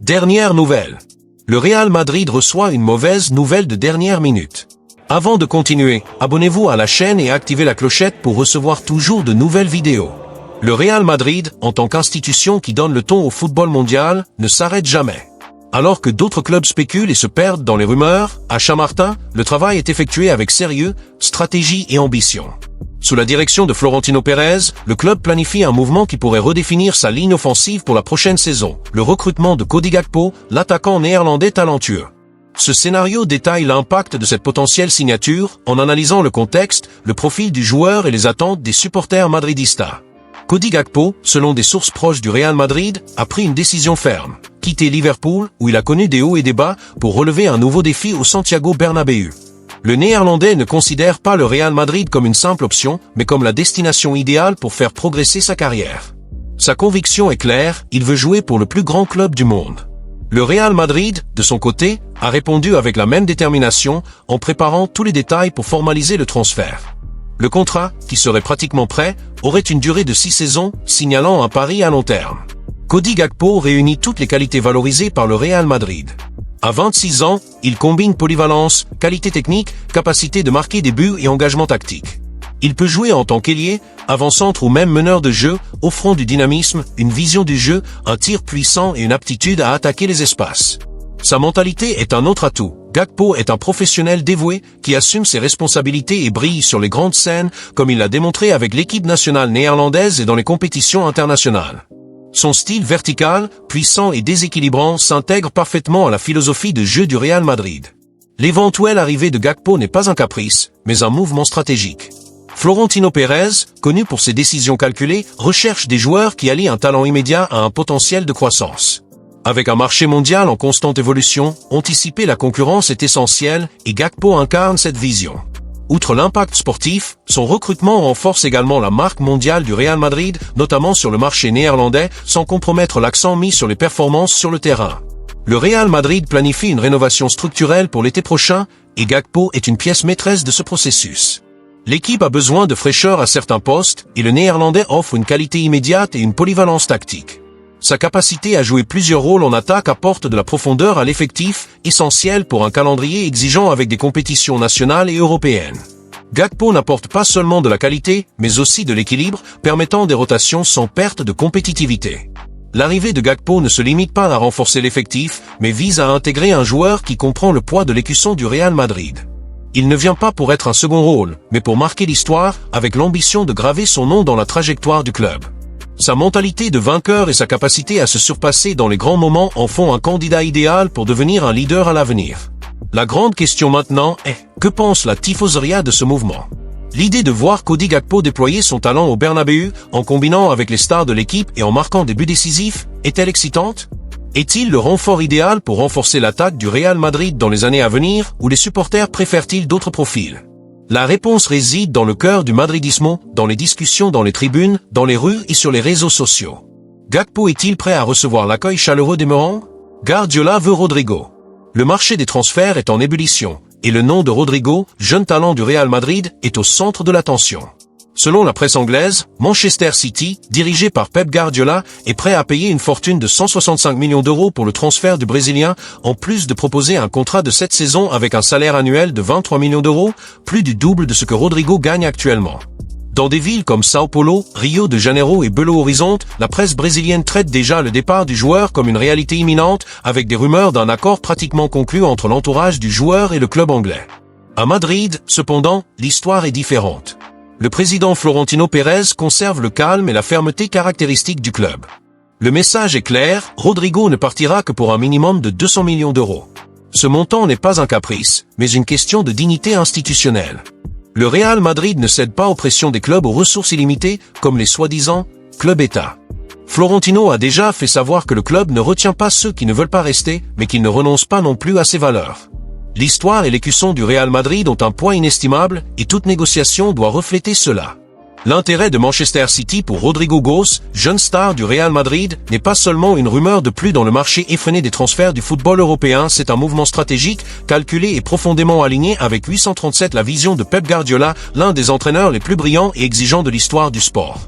Dernière nouvelle. Le Real Madrid reçoit une mauvaise nouvelle de dernière minute. Avant de continuer, abonnez-vous à la chaîne et activez la clochette pour recevoir toujours de nouvelles vidéos. Le Real Madrid, en tant qu'institution qui donne le ton au football mondial, ne s'arrête jamais. Alors que d'autres clubs spéculent et se perdent dans les rumeurs, à Chamartin, le travail est effectué avec sérieux, stratégie et ambition. Sous la direction de Florentino Pérez, le club planifie un mouvement qui pourrait redéfinir sa ligne offensive pour la prochaine saison, le recrutement de Cody Gakpo, l'attaquant néerlandais talentueux. Ce scénario détaille l'impact de cette potentielle signature en analysant le contexte, le profil du joueur et les attentes des supporters madridistas. Cody Gakpo, selon des sources proches du Real Madrid, a pris une décision ferme. Quitter Liverpool, où il a connu des hauts et des bas, pour relever un nouveau défi au Santiago Bernabéu. Le Néerlandais ne considère pas le Real Madrid comme une simple option, mais comme la destination idéale pour faire progresser sa carrière. Sa conviction est claire, il veut jouer pour le plus grand club du monde. Le Real Madrid, de son côté, a répondu avec la même détermination, en préparant tous les détails pour formaliser le transfert. Le contrat, qui serait pratiquement prêt, aurait une durée de 6 saisons, signalant un pari à long terme. Cody Gakpo réunit toutes les qualités valorisées par le Real Madrid. À 26 ans, il combine polyvalence, qualité technique, capacité de marquer des buts et engagement tactique. Il peut jouer en tant qu'ailier, avant-centre ou même meneur de jeu, offrant du dynamisme, une vision du jeu, un tir puissant et une aptitude à attaquer les espaces. Sa mentalité est un autre atout. Gakpo est un professionnel dévoué qui assume ses responsabilités et brille sur les grandes scènes comme il l'a démontré avec l'équipe nationale néerlandaise et dans les compétitions internationales. Son style vertical, puissant et déséquilibrant s'intègre parfaitement à la philosophie de jeu du Real Madrid. L'éventuelle arrivée de Gakpo n'est pas un caprice, mais un mouvement stratégique. Florentino Pérez, connu pour ses décisions calculées, recherche des joueurs qui allient un talent immédiat à un potentiel de croissance. Avec un marché mondial en constante évolution, anticiper la concurrence est essentiel et Gakpo incarne cette vision. Outre l'impact sportif, son recrutement renforce également la marque mondiale du Real Madrid, notamment sur le marché néerlandais, sans compromettre l'accent mis sur les performances sur le terrain. Le Real Madrid planifie une rénovation structurelle pour l'été prochain, et Gakpo est une pièce maîtresse de ce processus. L'équipe a besoin de fraîcheur à certains postes, et le Néerlandais offre une qualité immédiate et une polyvalence tactique. Sa capacité à jouer plusieurs rôles en attaque apporte de la profondeur à l'effectif, essentiel pour un calendrier exigeant avec des compétitions nationales et européennes. Gakpo n'apporte pas seulement de la qualité, mais aussi de l'équilibre, permettant des rotations sans perte de compétitivité. L'arrivée de Gakpo ne se limite pas à renforcer l'effectif, mais vise à intégrer un joueur qui comprend le poids de l'écusson du Real Madrid. Il ne vient pas pour être un second rôle, mais pour marquer l'histoire, avec l'ambition de graver son nom dans la trajectoire du club. Sa mentalité de vainqueur et sa capacité à se surpasser dans les grands moments en font un candidat idéal pour devenir un leader à l'avenir. La grande question maintenant est, que pense la tifoseria de ce mouvement? L'idée de voir Cody Gakpo déployer son talent au Bernabéu, en combinant avec les stars de l'équipe et en marquant des buts décisifs, est-elle excitante? Est-il le renfort idéal pour renforcer l'attaque du Real Madrid dans les années à venir, ou les supporters préfèrent-ils d'autres profils? La réponse réside dans le cœur du madridismo, dans les discussions dans les tribunes, dans les rues et sur les réseaux sociaux. Gakpo est-il prêt à recevoir l'accueil chaleureux des Merengues? Guardiola veut Rodrigo. Le marché des transferts est en ébullition, et le nom de Rodrigo, jeune talent du Real Madrid, est au centre de l'attention. Selon la presse anglaise, Manchester City, dirigé par Pep Guardiola, est prêt à payer une fortune de 165 millions d'euros pour le transfert du Brésilien, en plus de proposer un contrat de 7 saisons avec un salaire annuel de 23 millions d'euros, plus du double de ce que Rodrigo gagne actuellement. Dans des villes comme Sao Paulo, Rio de Janeiro et Belo Horizonte, la presse brésilienne traite déjà le départ du joueur comme une réalité imminente, avec des rumeurs d'un accord pratiquement conclu entre l'entourage du joueur et le club anglais. À Madrid, cependant, l'histoire est différente. Le président Florentino Pérez conserve le calme et la fermeté caractéristiques du club. Le message est clair, Rodrigo ne partira que pour un minimum de 200 millions d'euros. Ce montant n'est pas un caprice, mais une question de dignité institutionnelle. Le Real Madrid ne cède pas aux pressions des clubs aux ressources illimitées, comme les soi-disant clubs-État. Florentino a déjà fait savoir que le club ne retient pas ceux qui ne veulent pas rester, mais qu'il ne renonce pas non plus à ses valeurs. L'histoire et l'écusson du Real Madrid ont un poids inestimable, et toute négociation doit refléter cela. L'intérêt de Manchester City pour Rodrigo Goes, jeune star du Real Madrid, n'est pas seulement une rumeur de plus dans le marché effréné des transferts du football européen, c'est un mouvement stratégique, calculé et profondément aligné avec 837 la vision de Pep Guardiola, l'un des entraîneurs les plus brillants et exigeants de l'histoire du sport.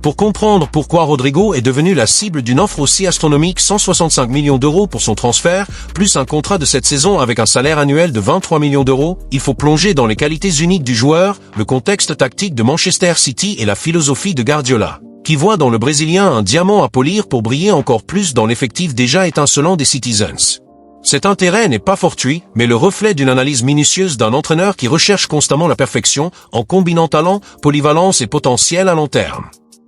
Pour comprendre pourquoi Rodrigo est devenu la cible d'une offre aussi astronomique, 165 millions d'euros pour son transfert, plus un contrat de cette saison avec un salaire annuel de 23 millions d'euros, il faut plonger dans les qualités uniques du joueur, le contexte tactique de Manchester City et la philosophie de Guardiola, qui voit dans le Brésilien un diamant à polir pour briller encore plus dans l'effectif déjà étincelant des Citizens. Cet intérêt n'est pas fortuit, mais le reflet d'une analyse minutieuse d'un entraîneur qui recherche constamment la perfection, en combinant talent, polyvalence et potentiel à long terme.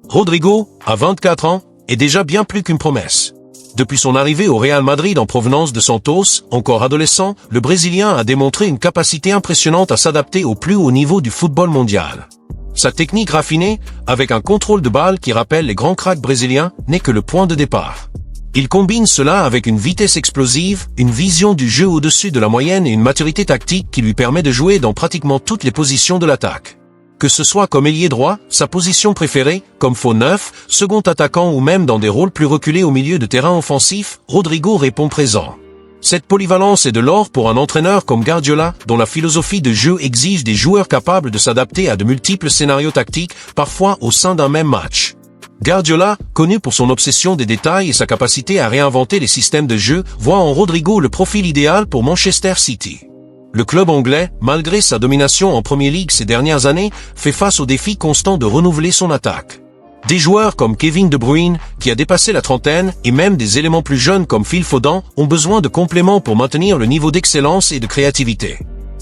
Rodrigo, à 24 ans, est déjà bien plus qu'une promesse. Depuis son arrivée au Real Madrid en provenance de Santos, encore adolescent, le Brésilien a démontré une capacité impressionnante à s'adapter au plus haut niveau du football mondial. Sa technique raffinée, avec un contrôle de balle qui rappelle les grands cracks brésiliens, n'est que le point de départ. Il combine cela avec une vitesse explosive, une vision du jeu au-dessus de la moyenne et une maturité tactique qui lui permet de jouer dans pratiquement toutes les positions de l'attaque. Que ce soit comme ailier droit, sa position préférée, comme faux neuf, second attaquant ou même dans des rôles plus reculés au milieu de terrain offensif, Rodrigo répond présent. Cette polyvalence est de l'or pour un entraîneur comme Guardiola, dont la philosophie de jeu exige des joueurs capables de s'adapter à de multiples scénarios tactiques, parfois au sein d'un même match. Guardiola, connu pour son obsession des détails et sa capacité à réinventer les systèmes de jeu, voit en Rodrigo le profil idéal pour Manchester City. Le club anglais, malgré sa domination en Premier League ces dernières années, fait face au défi constant de renouveler son attaque. Des joueurs comme Kevin De Bruyne, qui a dépassé la trentaine, et même des éléments plus jeunes comme Phil Foden, ont besoin de compléments pour maintenir le niveau d'excellence et de créativité.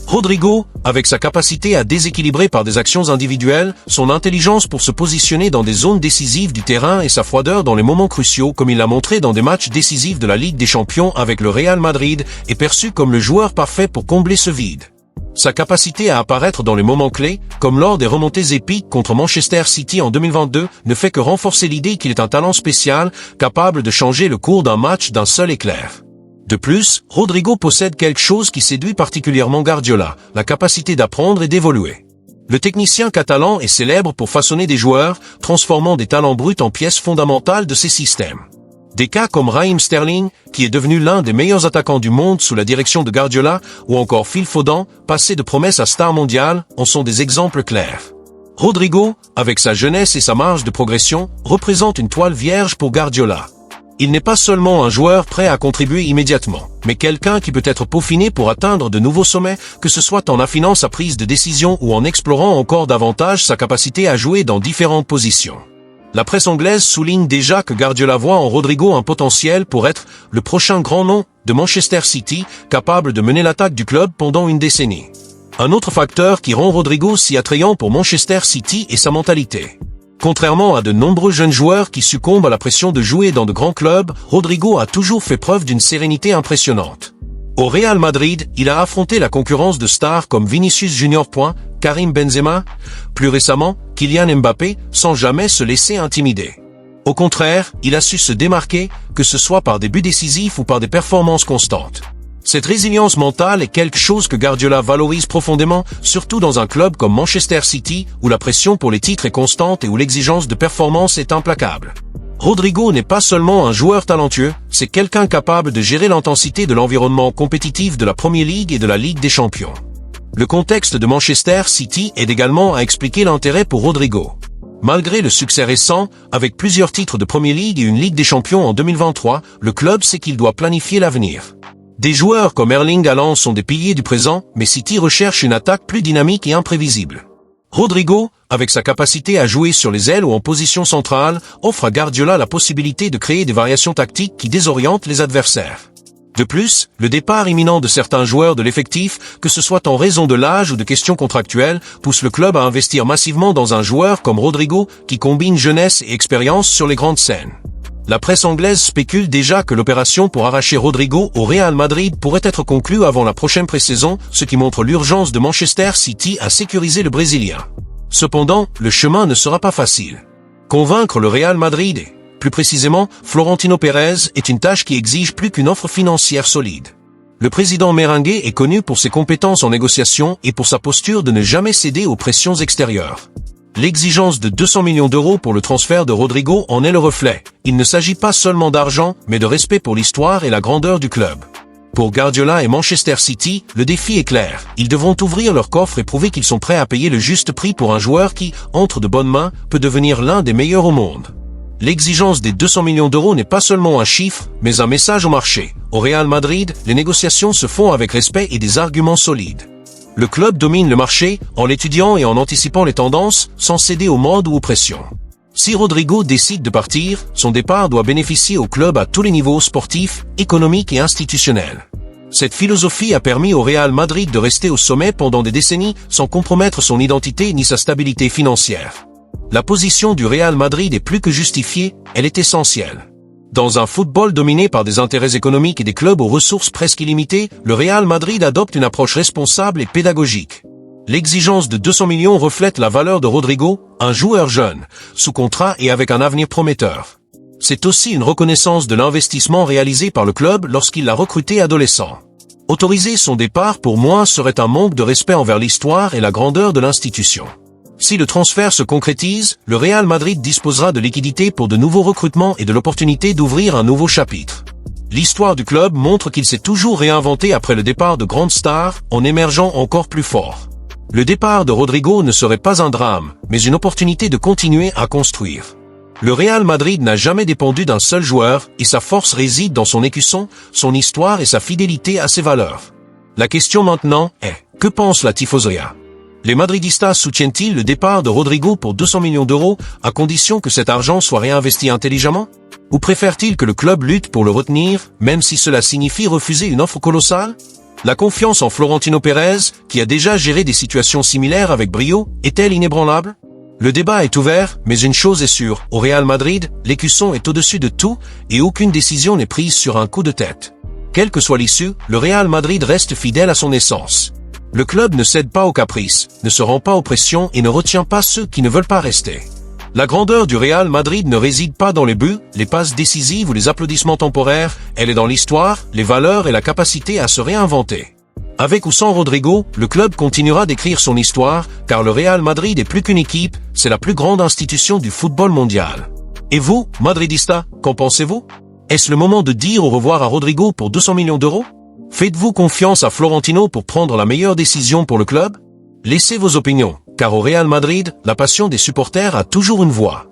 Rodrigo, avec sa capacité à déséquilibrer par des actions individuelles, son intelligence pour se positionner dans des zones décisives du terrain et sa froideur dans les moments cruciaux comme il l'a montré dans des matchs décisifs de la Ligue des Champions avec le Real Madrid, est perçu comme le joueur parfait pour combler ce vide. Sa capacité à apparaître dans les moments clés, comme lors des remontées épiques contre Manchester City en 2022, ne fait que renforcer l'idée qu'il est un talent spécial, capable de changer le cours d'un match d'un seul éclair. De plus, Rodrigo possède quelque chose qui séduit particulièrement Guardiola, la capacité d'apprendre et d'évoluer. Le technicien catalan est célèbre pour façonner des joueurs, transformant des talents bruts en pièces fondamentales de ses systèmes. Des cas comme Raheem Sterling, qui est devenu l'un des meilleurs attaquants du monde sous la direction de Guardiola, ou encore Phil Foden, passé de promesse à star mondiale, en sont des exemples clairs. Rodrigo, avec sa jeunesse et sa marge de progression, représente une toile vierge pour Guardiola. Il n'est pas seulement un joueur prêt à contribuer immédiatement, mais quelqu'un qui peut être peaufiné pour atteindre de nouveaux sommets, que ce soit en affinant sa prise de décision ou en explorant encore davantage sa capacité à jouer dans différentes positions. La presse anglaise souligne déjà que Guardiola voit en Rodrigo un potentiel pour être le prochain grand nom de Manchester City, capable de mener l'attaque du club pendant une décennie. Un autre facteur qui rend Rodrigo si attrayant pour Manchester City est sa mentalité. Contrairement à de nombreux jeunes joueurs qui succombent à la pression de jouer dans de grands clubs, Rodrigo a toujours fait preuve d'une sérénité impressionnante. Au Real Madrid, il a affronté la concurrence de stars comme Vinicius Junior, Karim Benzema, plus récemment, Kylian Mbappé, sans jamais se laisser intimider. Au contraire, il a su se démarquer, que ce soit par des buts décisifs ou par des performances constantes. Cette résilience mentale est quelque chose que Guardiola valorise profondément, surtout dans un club comme Manchester City, où la pression pour les titres est constante et où l'exigence de performance est implacable. Rodrigo n'est pas seulement un joueur talentueux, c'est quelqu'un capable de gérer l'intensité de l'environnement compétitif de la Premier League et de la Ligue des Champions. Le contexte de Manchester City aide également à expliquer l'intérêt pour Rodrigo. Malgré le succès récent, avec plusieurs titres de Premier League et une Ligue des Champions en 2023, le club sait qu'il doit planifier l'avenir. Des joueurs comme Erling Haaland sont des piliers du présent, mais City recherche une attaque plus dynamique et imprévisible. Rodrigo, avec sa capacité à jouer sur les ailes ou en position centrale, offre à Guardiola la possibilité de créer des variations tactiques qui désorientent les adversaires. De plus, le départ imminent de certains joueurs de l'effectif, que ce soit en raison de l'âge ou de questions contractuelles, pousse le club à investir massivement dans un joueur comme Rodrigo, qui combine jeunesse et expérience sur les grandes scènes. La presse anglaise spécule déjà que l'opération pour arracher Rodrigo au Real Madrid pourrait être conclue avant la prochaine pré-saison, ce qui montre l'urgence de Manchester City à sécuriser le Brésilien. Cependant, le chemin ne sera pas facile. Convaincre le Real Madrid et, plus précisément, Florentino Pérez est une tâche qui exige plus qu'une offre financière solide. Le président merengue est connu pour ses compétences en négociation et pour sa posture de ne jamais céder aux pressions extérieures. L'exigence de 200 millions d'euros pour le transfert de Rodrigo en est le reflet. Il ne s'agit pas seulement d'argent, mais de respect pour l'histoire et la grandeur du club. Pour Guardiola et Manchester City, le défi est clair. Ils devront ouvrir leur coffre et prouver qu'ils sont prêts à payer le juste prix pour un joueur qui, entre de bonnes mains, peut devenir l'un des meilleurs au monde. L'exigence des 200 millions d'euros n'est pas seulement un chiffre, mais un message au marché. Au Real Madrid, les négociations se font avec respect et des arguments solides. Le club domine le marché en l'étudiant et en anticipant les tendances, sans céder aux modes ou aux pressions. Si Rodrigo décide de partir, son départ doit bénéficier au club à tous les niveaux sportifs, économiques et institutionnels. Cette philosophie a permis au Real Madrid de rester au sommet pendant des décennies sans compromettre son identité ni sa stabilité financière. La position du Real Madrid est plus que justifiée, elle est essentielle. Dans un football dominé par des intérêts économiques et des clubs aux ressources presque illimitées, le Real Madrid adopte une approche responsable et pédagogique. L'exigence de 200 millions reflète la valeur de Rodrigo, un joueur jeune, sous contrat et avec un avenir prometteur. C'est aussi une reconnaissance de l'investissement réalisé par le club lorsqu'il l'a recruté adolescent. Autoriser son départ pour moi serait un manque de respect envers l'histoire et la grandeur de l'institution. Si le transfert se concrétise, le Real Madrid disposera de liquidités pour de nouveaux recrutements et de l'opportunité d'ouvrir un nouveau chapitre. L'histoire du club montre qu'il s'est toujours réinventé après le départ de grandes stars, en émergeant encore plus fort. Le départ de Rodrigo ne serait pas un drame, mais une opportunité de continuer à construire. Le Real Madrid n'a jamais dépendu d'un seul joueur, et sa force réside dans son écusson, son histoire et sa fidélité à ses valeurs. La question maintenant est, que pense la tifoseria? Les Madridistas soutiennent-ils le départ de Rodrigo pour 200 millions d'euros, à condition que cet argent soit réinvesti intelligemment? Ou préfèrent-ils que le club lutte pour le retenir, même si cela signifie refuser une offre colossale? La confiance en Florentino Pérez, qui a déjà géré des situations similaires avec brio, est-elle inébranlable? Le débat est ouvert, mais une chose est sûre, au Real Madrid, l'écusson est au-dessus de tout, et aucune décision n'est prise sur un coup de tête. Quelle que soit l'issue, le Real Madrid reste fidèle à son essence. Le club ne cède pas aux caprices, ne se rend pas aux pressions et ne retient pas ceux qui ne veulent pas rester. La grandeur du Real Madrid ne réside pas dans les buts, les passes décisives ou les applaudissements temporaires, elle est dans l'histoire, les valeurs et la capacité à se réinventer. Avec ou sans Rodrigo, le club continuera d'écrire son histoire, car le Real Madrid est plus qu'une équipe, c'est la plus grande institution du football mondial. Et vous, Madridista, qu'en pensez-vous? Est-ce le moment de dire au revoir à Rodrigo pour 200 millions d'euros? Faites-vous confiance à Florentino pour prendre la meilleure décision pour le club? Laissez vos opinions, car au Real Madrid, la passion des supporters a toujours une voix.